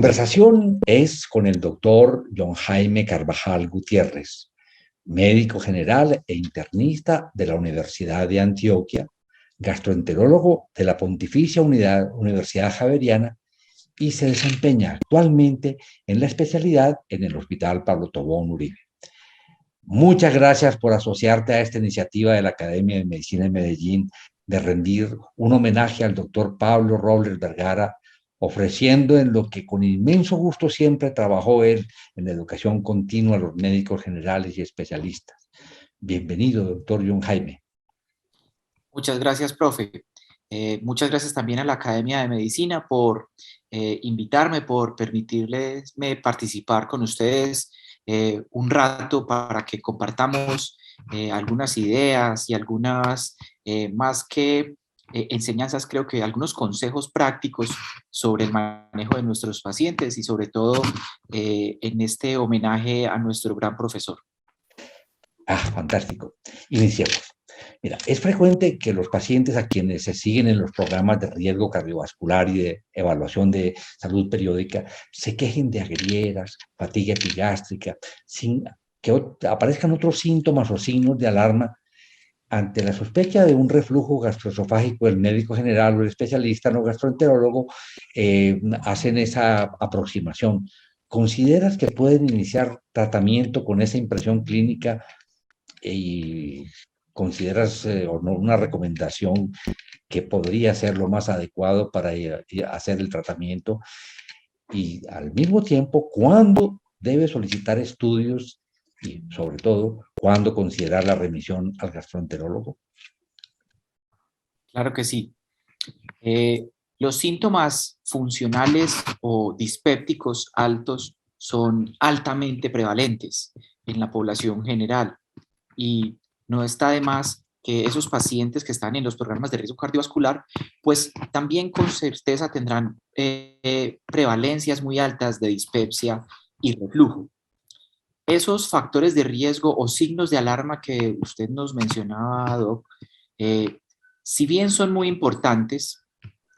conversación es con el doctor John Jaime Carvajal Gutiérrez, médico general e internista de la Universidad de Antioquia, gastroenterólogo de la Pontificia Universidad Javeriana y se desempeña actualmente en la especialidad en el Hospital Pablo Tobón Uribe. Muchas gracias por asociarte a esta iniciativa de la Academia de Medicina de Medellín de rendir un homenaje al doctor Pablo Robles Vergara, ofreciendo en lo que con inmenso gusto siempre trabajó él en la educación continua a los médicos generales y especialistas. Bienvenido, doctor John Jaime. Muchas gracias, profe. Muchas gracias también a la Academia de Medicina por invitarme, por permitirles participar con ustedes un rato para que compartamos algunas ideas y algunas, más que enseñanzas, creo que algunos consejos prácticos sobre el manejo de nuestros pacientes y sobre todo en este homenaje a nuestro gran profesor. Fantástico. Iniciemos. Mira, es frecuente que los pacientes a quienes se siguen en los programas de riesgo cardiovascular y de evaluación de salud periódica se quejen de agrieras, fatiga epigástrica, sin que aparezcan otros síntomas o signos de alarma. Ante la sospecha de un reflujo gastroesofágico, el médico general o el especialista no gastroenterólogo hacen esa aproximación. ¿Consideras que pueden iniciar tratamiento con esa impresión clínica y consideras o no una recomendación que podría ser lo más adecuado para hacer el tratamiento? Y al mismo tiempo, ¿cuándo debe solicitar estudios y sobre todo, cuándo considerar la remisión al gastroenterólogo? Claro que sí. Los síntomas funcionales o dispépticos altos son altamente prevalentes en la población general y no está de más que esos pacientes que están en los programas de riesgo cardiovascular, pues también con certeza tendrán prevalencias muy altas de dispepsia y reflujo. Esos factores de riesgo o signos de alarma que usted nos mencionaba, Doc, si bien son muy importantes,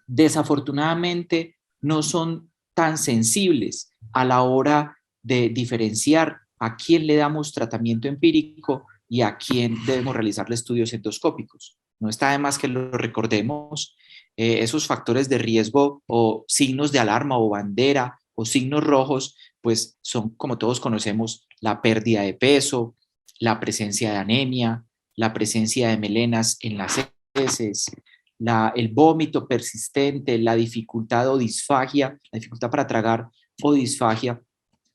desafortunadamente no son tan sensibles a la hora de diferenciar a quién le damos tratamiento empírico y a quién debemos realizarle estudios endoscópicos. No está de más que lo recordemos, esos factores de riesgo o signos de alarma o bandera o signos rojos, pues son, como todos conocemos, la pérdida de peso, la presencia de anemia, la presencia de melenas en las heces, el vómito persistente, la dificultad o disfagia, la dificultad para tragar o disfagia.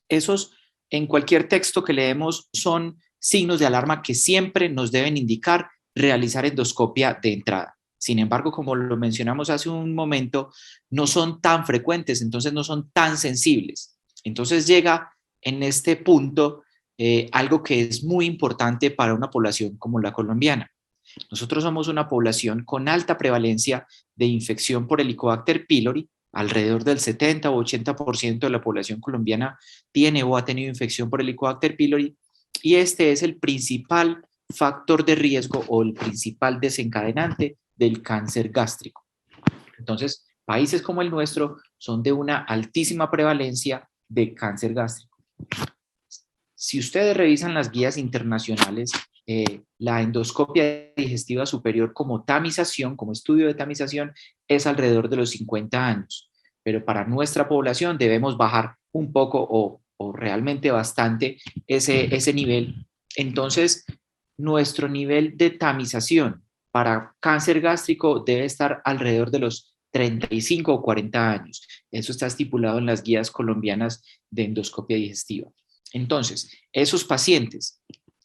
Esos, en cualquier texto que leemos, son signos de alarma que siempre nos deben indicar realizar endoscopia de entrada. Sin embargo, como lo mencionamos hace un momento, no son tan frecuentes, entonces no son tan sensibles. Entonces llega en este punto algo que es muy importante para una población como la colombiana. Nosotros somos una población con alta prevalencia de infección por Helicobacter pylori. Alrededor del 70 o 80% de la población colombiana tiene o ha tenido infección por Helicobacter pylori y este es el principal factor de riesgo o el principal desencadenante del cáncer gástrico. Entonces, países como el nuestro son de una altísima prevalencia de cáncer gástrico. Si ustedes revisan las guías internacionales, la endoscopia digestiva superior como tamización, como estudio de tamización, es alrededor de los 50 años. Pero para nuestra población debemos bajar un poco o realmente bastante ese nivel. Entonces, nuestro nivel de tamización para cáncer gástrico debe estar alrededor de los 35 o 40 años. Eso está estipulado en las guías colombianas de endoscopia digestiva. Entonces, esos pacientes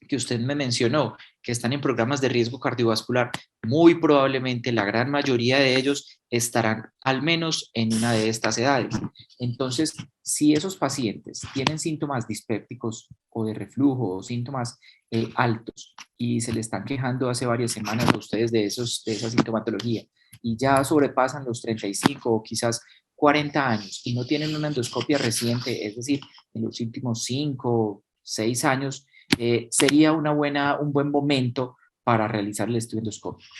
que usted me mencionó, que están en programas de riesgo cardiovascular, muy probablemente la gran mayoría de ellos estarán al menos en una de estas edades. Entonces, si esos pacientes tienen síntomas dispépticos o de reflujo o síntomas altos y se le están quejando hace varias semanas a ustedes de esa sintomatología y ya sobrepasan los 35 o quizás 40 años y no tienen una endoscopia reciente, es decir, en los últimos 5, 6 años, sería un buen momento para realizar el estudio endoscópico.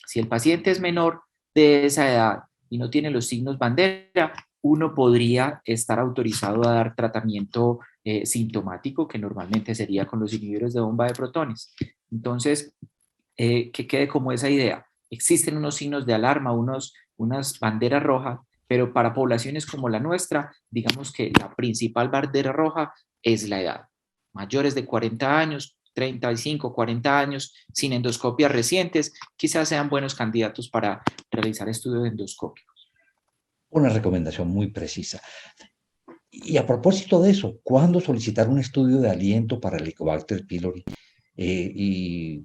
Si el paciente es menor de esa edad y no tiene los signos bandera, uno podría estar autorizado a dar tratamiento sintomático, que normalmente sería con los inhibidores de bomba de protones. Entonces, que quede como esa idea. Existen unos signos de alarma, unas banderas rojas, pero para poblaciones como la nuestra, digamos que la principal bandera roja es la edad. Mayores de 40 años, 35, 40 años, sin endoscopias recientes, quizás sean buenos candidatos para realizar estudios endoscópicos. Una recomendación muy precisa. Y a propósito de eso, ¿cuándo solicitar un estudio de aliento para el Helicobacter pylori? Y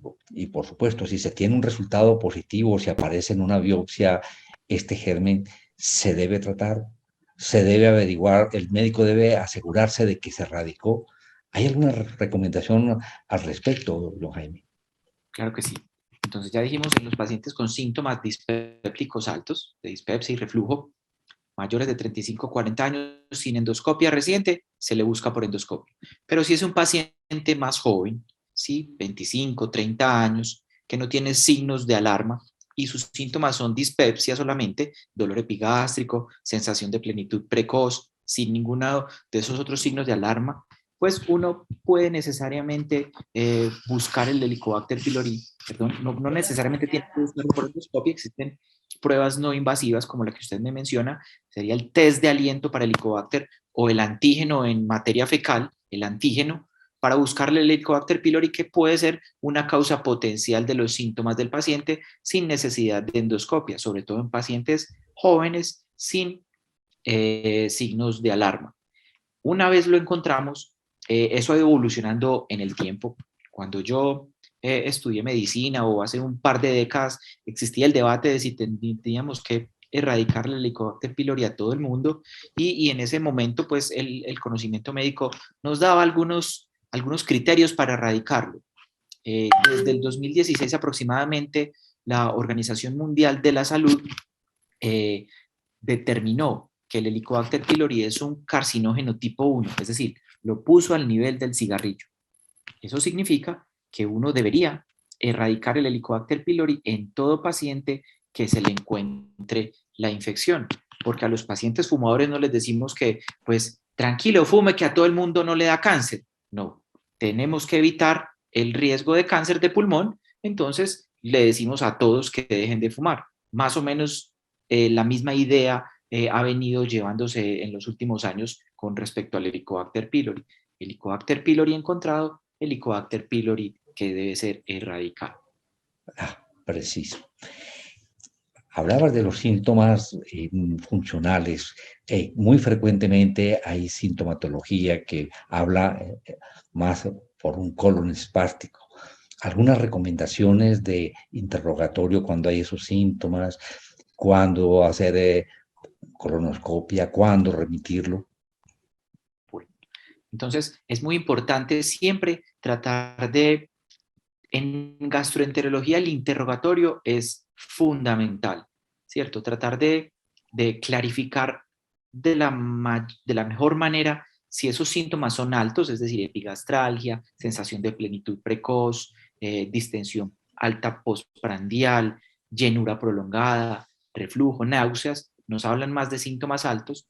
por supuesto, si se tiene un resultado positivo, si aparece en una biopsia este germen, se debe tratar, se debe averiguar, el médico debe asegurarse de que se erradicó. ¿Hay alguna recomendación al respecto, don Jaime? Claro que sí. Entonces ya dijimos en los pacientes con síntomas dispépticos altos, de dispepsia y reflujo, mayores de 35 o 40 años sin endoscopia reciente, se le busca por endoscopia. Pero si es un paciente más joven, ¿sí? 25, 30 años, que no tiene signos de alarma y sus síntomas son dispepsia solamente, dolor epigástrico, sensación de plenitud precoz, sin ninguno de esos otros signos de alarma, pues uno puede necesariamente buscar el Helicobacter pylori, perdón, no necesariamente tiene que buscarlo por endoscopia, existen pruebas no invasivas como la que usted me menciona, sería el test de aliento para Helicobacter o el antígeno en materia fecal, el antígeno, para buscarle el Helicobacter pylori, que puede ser una causa potencial de los síntomas del paciente sin necesidad de endoscopia, sobre todo en pacientes jóvenes sin signos de alarma. Una vez lo encontramos, eso ha ido evolucionando en el tiempo. Cuando yo estudié medicina o hace un par de décadas existía el debate de si teníamos que erradicar el Helicobacter pylori a todo el mundo y en ese momento pues el conocimiento médico nos daba algunos criterios para erradicarlo. Desde el 2016 aproximadamente la Organización Mundial de la Salud eh, determinó que el Helicobacter pylori es un carcinógeno tipo 1, es decir, lo puso al nivel del cigarrillo. Eso significa que uno debería erradicar el Helicobacter pylori en todo paciente que se le encuentre la infección, porque a los pacientes fumadores no les decimos que, pues, tranquilo, fume, que a todo el mundo no le da cáncer. No, tenemos que evitar el riesgo de cáncer de pulmón, entonces le decimos a todos que dejen de fumar. Más o menos la misma idea ha venido llevándose en los últimos años con respecto al Helicobacter pylori. Helicobacter pylori encontrado, Helicobacter pylori que debe ser erradicado. Preciso. Hablabas de los síntomas funcionales. Muy frecuentemente hay sintomatología que habla más por un colon espástico. ¿Algunas recomendaciones de interrogatorio cuando hay esos síntomas? ¿Cuándo hacer colonoscopia? ¿Cuándo remitirlo? Bueno, entonces, es muy importante siempre tratar de, en gastroenterología el interrogatorio es fundamental, ¿cierto? Tratar de clarificar de la mejor manera si esos síntomas son altos, es decir, epigastralgia, sensación de plenitud precoz, distensión alta postprandial, llenura prolongada, reflujo, náuseas, nos hablan más de síntomas altos,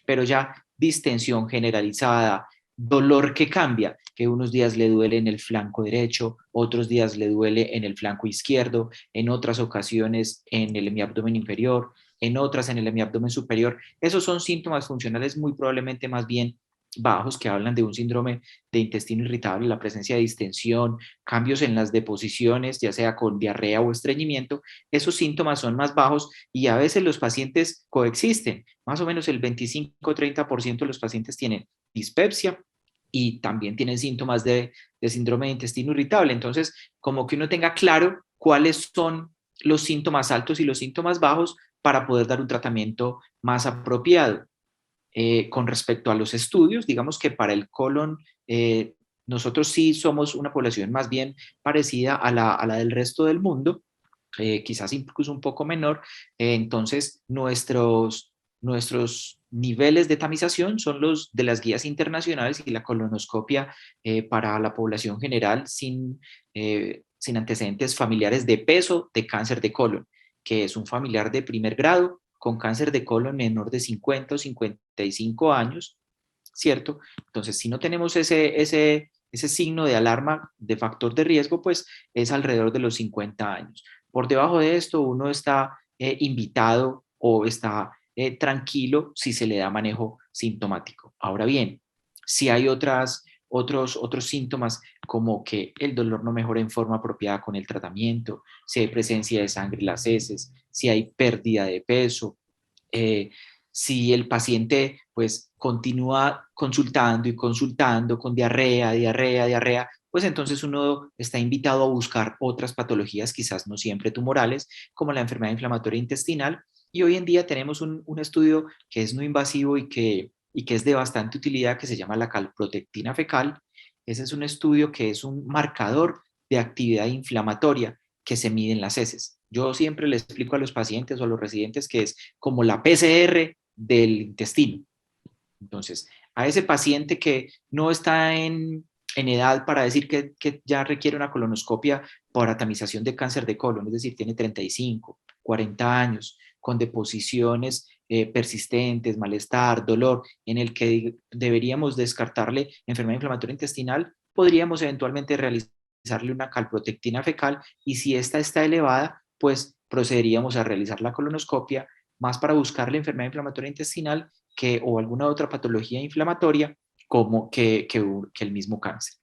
pero ya distensión generalizada, dolor que cambia, que unos días le duele en el flanco derecho, otros días le duele en el flanco izquierdo, en otras ocasiones en el hemiabdomen inferior, en otras en el hemiabdomen superior. Esos son síntomas funcionales muy probablemente más bien bajos que hablan de un síndrome de intestino irritable, la presencia de distensión, cambios en las deposiciones, ya sea con diarrea o estreñimiento. Esos síntomas son más bajos y a veces los pacientes coexisten. Más o menos el 25-30% de los pacientes tienen dispepsia y también tienen síntomas de síndrome de intestino irritable. Entonces, como que uno tenga claro cuáles son los síntomas altos y los síntomas bajos para poder dar un tratamiento más apropiado. Con respecto a los estudios, digamos que para el colon, nosotros sí somos una población más bien parecida a la del resto del mundo, quizás incluso un poco menor. Entonces, nuestros niveles de tamización son los de las guías internacionales y la colonoscopia para la población general sin antecedentes familiares de peso de cáncer de colon, que es un familiar de primer grado con cáncer de colon menor de 50 o 55 años, ¿cierto? Entonces, si no tenemos ese signo de alarma de factor de riesgo, pues es alrededor de los 50 años. Por debajo de esto, uno está invitado o está tranquilo si se le da manejo sintomático. Ahora bien, si hay otros síntomas como que el dolor no mejora en forma apropiada con el tratamiento, si hay presencia de sangre en las heces, si hay pérdida de peso, si el paciente pues continúa consultando y consultando con diarrea, pues entonces uno está invitado a buscar otras patologías, quizás no siempre tumorales, como la enfermedad inflamatoria intestinal. Y hoy en día tenemos un estudio que es no invasivo y que es de bastante utilidad, que se llama la calprotectina fecal. Ese es un estudio que es un marcador de actividad inflamatoria que se mide en las heces. Yo siempre les explico a los pacientes o a los residentes que es como la PCR del intestino. Entonces, a ese paciente que no está en edad para decir que ya requiere una colonoscopia para tamización de cáncer de colon, es decir, tiene 35, 40 años, con deposiciones persistentes, malestar, dolor, en el que deberíamos descartarle enfermedad inflamatoria intestinal, podríamos eventualmente realizarle una calprotectina fecal y si esta está elevada, pues procederíamos a realizar la colonoscopia más para buscar la enfermedad inflamatoria intestinal o alguna otra patología inflamatoria como que el mismo cáncer.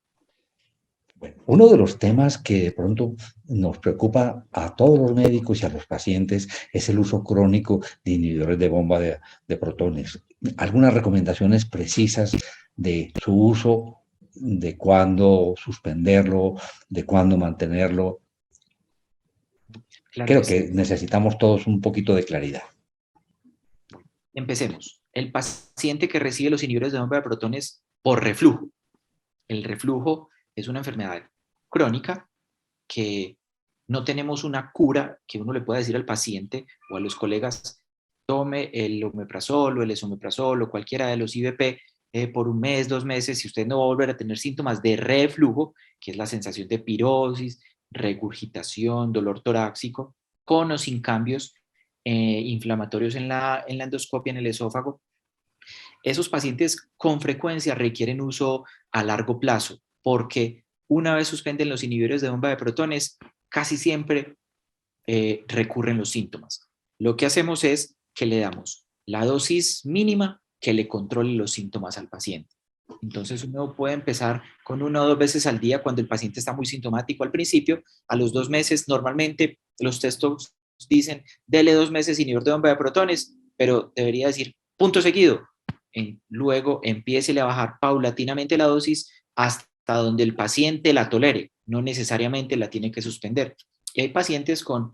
Bueno, uno de los temas que de pronto nos preocupa a todos los médicos y a los pacientes es el uso crónico de inhibidores de bomba de protones. ¿Algunas recomendaciones precisas de su uso, de cuándo suspenderlo, de cuándo mantenerlo? Claro Creo que que sí. necesitamos todos un poquito de claridad. Empecemos. El paciente que recibe los inhibidores de bomba de protones por reflujo. El reflujo es una enfermedad crónica que no tenemos una cura que uno le pueda decir al paciente o a los colegas, tome el omeprazol o el esomeprazol o cualquiera de los IVP por un mes, 2 meses, y usted no va a volver a tener síntomas de reflujo, que es la sensación de pirosis, regurgitación, dolor torácico, con o sin cambios inflamatorios en la endoscopia, en el esófago. Esos pacientes con frecuencia requieren uso a largo plazo porque una vez suspenden los inhibidores de bomba de protones, casi siempre recurren los síntomas. Lo que hacemos es que le damos la dosis mínima que le controle los síntomas al paciente. Entonces uno puede empezar con 1 o 2 veces al día cuando el paciente está muy sintomático al principio. A los 2 meses normalmente los textos dicen dele 2 meses inhibidor de bomba de protones, pero debería decir punto seguido. Luego empiece a bajar paulatinamente la dosis hasta donde el paciente la tolere. No necesariamente la tiene que suspender. Y hay pacientes con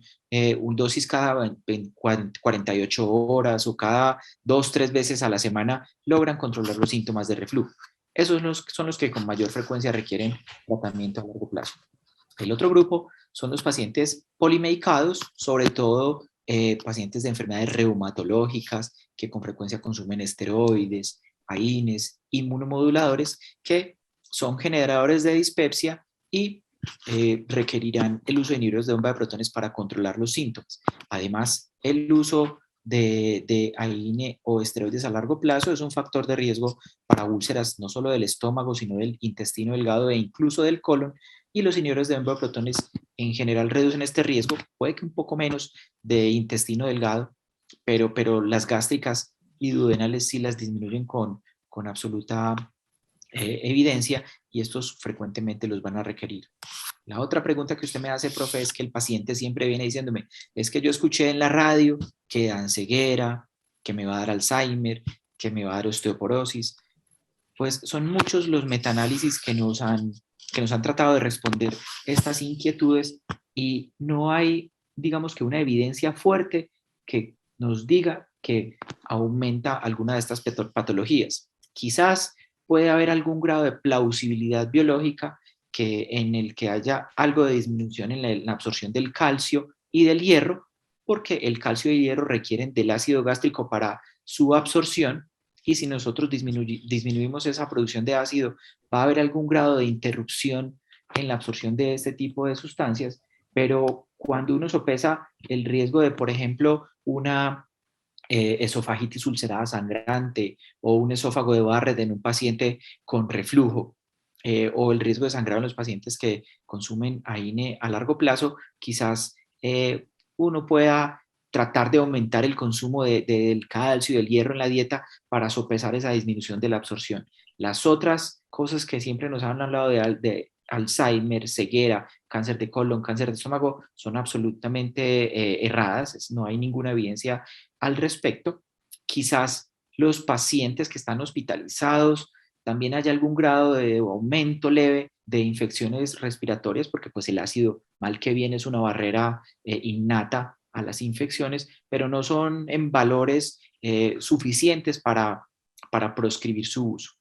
dosis cada 48 horas o cada 2, 3 veces a la semana logran controlar los síntomas de reflujo. Esos son los que con mayor frecuencia requieren tratamiento a largo plazo. El otro grupo son los pacientes polimedicados, sobre todo pacientes de enfermedades reumatológicas que con frecuencia consumen esteroides, AINES, inmunomoduladores, que son generadores de dispepsia y requerirán el uso de inhibidores de bomba de protones para controlar los síntomas. Además, el uso de AINE o esteroides a largo plazo es un factor de riesgo para úlceras no solo del estómago, sino del intestino delgado e incluso del colon, y los inhibidores de bomba de protones en general reducen este riesgo, puede que un poco menos de intestino delgado, pero las gástricas y duodenales sí las disminuyen con absoluta evidencia y estos frecuentemente los van a requerir. La otra pregunta que usted me hace, profe, es que el paciente siempre viene diciéndome, es que yo escuché en la radio que dan ceguera, que me va a dar Alzheimer, que me va a dar osteoporosis. Pues son muchos los metaanálisis que nos han tratado de responder estas inquietudes y no hay, digamos que una evidencia fuerte que nos diga que aumenta alguna de estas patologías. Quizás puede haber algún grado de plausibilidad biológica en el que haya algo de disminución en la absorción del calcio y del hierro, porque el calcio y el hierro requieren del ácido gástrico para su absorción, y si nosotros disminuimos esa producción de ácido, va a haber algún grado de interrupción en la absorción de este tipo de sustancias, pero cuando uno sopesa el riesgo de, por ejemplo, una esofagitis ulcerada sangrante o un esófago de Barrett en un paciente con reflujo, o el riesgo de sangrado en los pacientes que consumen AINE a largo plazo, quizás uno pueda tratar de aumentar el consumo del calcio y del hierro en la dieta para sopesar esa disminución de la absorción. Las otras cosas que siempre nos han hablado de Alzheimer, ceguera, cáncer de colon, cáncer de estómago, son absolutamente erradas, no hay ninguna evidencia al respecto. Quizás los pacientes que están hospitalizados también haya algún grado de aumento leve de infecciones respiratorias, porque pues el ácido, mal que bien, es una barrera innata a las infecciones, pero no son en valores suficientes para proscribir su uso.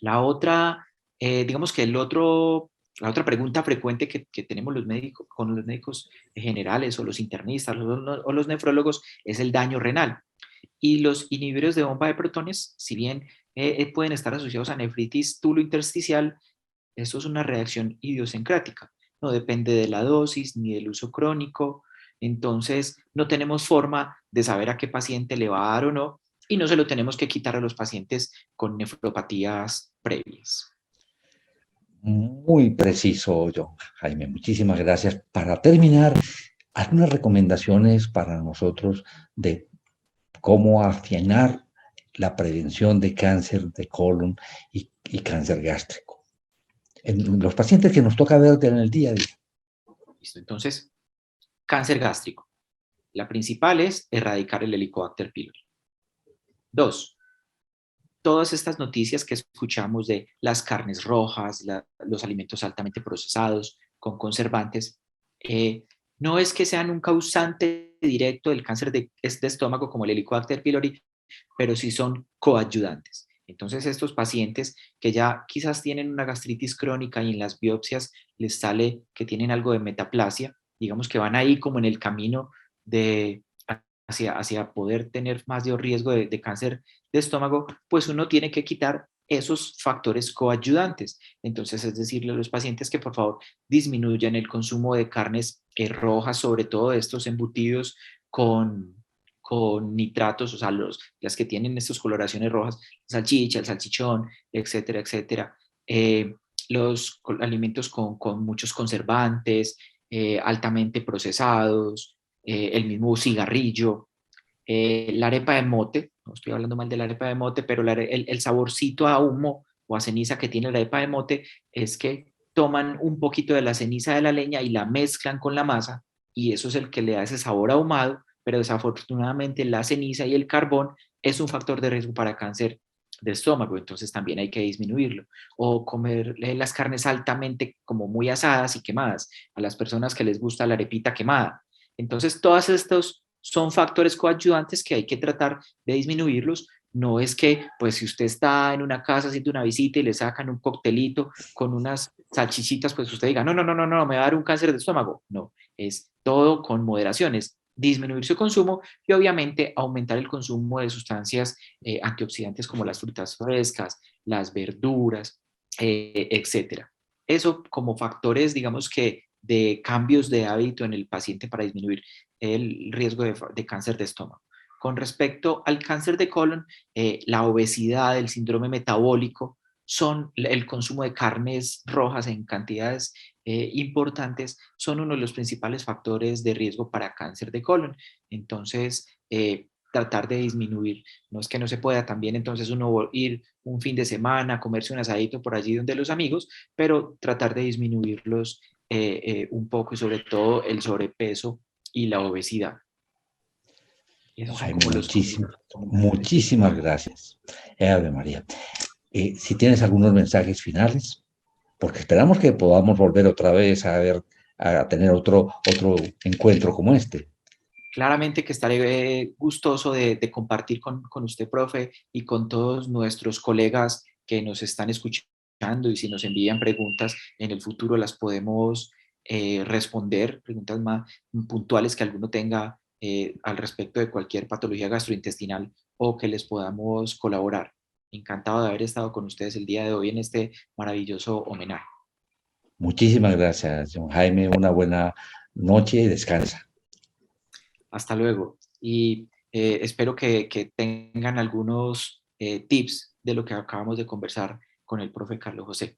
La otra, digamos que la otra pregunta frecuente que tenemos los médicos, con los médicos generales o los internistas o los nefrólogos es el daño renal. Y los inhibidores de bomba de protones, si bien pueden estar asociados a nefritis tulointersticial, eso es una reacción idiosincrática. No depende de la dosis ni del uso crónico. Entonces, no tenemos forma de saber a qué paciente le va a dar o no, y no se lo tenemos que quitar a los pacientes con nefropatías previas. Muy preciso, John Jaime. Muchísimas gracias. Para terminar, algunas recomendaciones para nosotros de cómo afinar la prevención de cáncer de colon y cáncer gástrico en los pacientes que nos toca ver en el día a día. Listo. Entonces, cáncer gástrico. La principal es erradicar el Helicobacter pylori. 2. Todas estas noticias que escuchamos de las carnes rojas, los alimentos altamente procesados con conservantes, no es que sean un causante directo del cáncer de estómago como el Helicobacter pylori, pero sí son coadyuvantes. Entonces, estos pacientes que ya quizás tienen una gastritis crónica y en las biopsias les sale que tienen algo de metaplasia, digamos que van ahí como en el camino de hacia poder tener más de riesgo de cáncer de estómago, pues uno tiene que quitar esos factores coadyuvantes. Entonces, es decirle a los pacientes que por favor disminuyan el consumo de carnes rojas, sobre todo estos embutidos con nitratos, o sea, las que tienen estas coloraciones rojas, salchicha, el salchichón, etcétera, etcétera. Los alimentos con muchos conservantes, altamente procesados, el mismo cigarrillo, la arepa de mote, no estoy hablando mal de la arepa de mote, pero el saborcito a humo o a ceniza que tiene la arepa de mote es que toman un poquito de la ceniza de la leña y la mezclan con la masa, y eso es el que le da ese sabor ahumado, pero desafortunadamente la ceniza y el carbón es un factor de riesgo para cáncer de estómago, entonces también hay que disminuirlo. O comer las carnes altamente como muy asadas y quemadas, a las personas que les gusta la arepita quemada. Entonces, todos estos son factores coadyuvantes que hay que tratar de disminuirlos. No es que, pues, si usted está en una casa haciendo una visita y le sacan un coctelito con unas salchichitas, pues usted diga, no, no, no, no, no, me va a dar un cáncer de estómago. No, es todo con moderación, es disminuir su consumo y obviamente aumentar el consumo de sustancias antioxidantes como las frutas frescas, las verduras, etcétera. Eso como factores, digamos que de cambios de hábito en el paciente para disminuir el riesgo de cáncer de estómago. Con respecto al cáncer de colon, la obesidad, el síndrome metabólico, son el consumo de carnes rojas en cantidades importantes, son uno de los principales factores de riesgo para cáncer de colon. Entonces, tratar de disminuir, no es que no se pueda también entonces uno ir un fin de semana, comerse un asadito por allí donde los amigos, pero tratar de disminuirlos un poco y sobre todo el sobrepeso y la obesidad. Esos son Jaime, como los... muchísimas gracias. Ave María. Si tienes algunos mensajes finales, porque esperamos que podamos volver otra vez a tener otro encuentro como este. Claramente que estaré gustoso de compartir con usted, profe, y con todos nuestros colegas que nos están escuchando, y si nos envían preguntas en el futuro las podemos responder, preguntas más puntuales que alguno tenga al respecto de cualquier patología gastrointestinal o que les podamos colaborar. Encantado de haber estado con ustedes el día de hoy en este maravilloso homenaje. Muchísimas gracias, John Jaime. Una buena noche y descansa. Hasta luego. Y espero que tengan algunos tips de lo que acabamos de conversar con el profe Carlos José.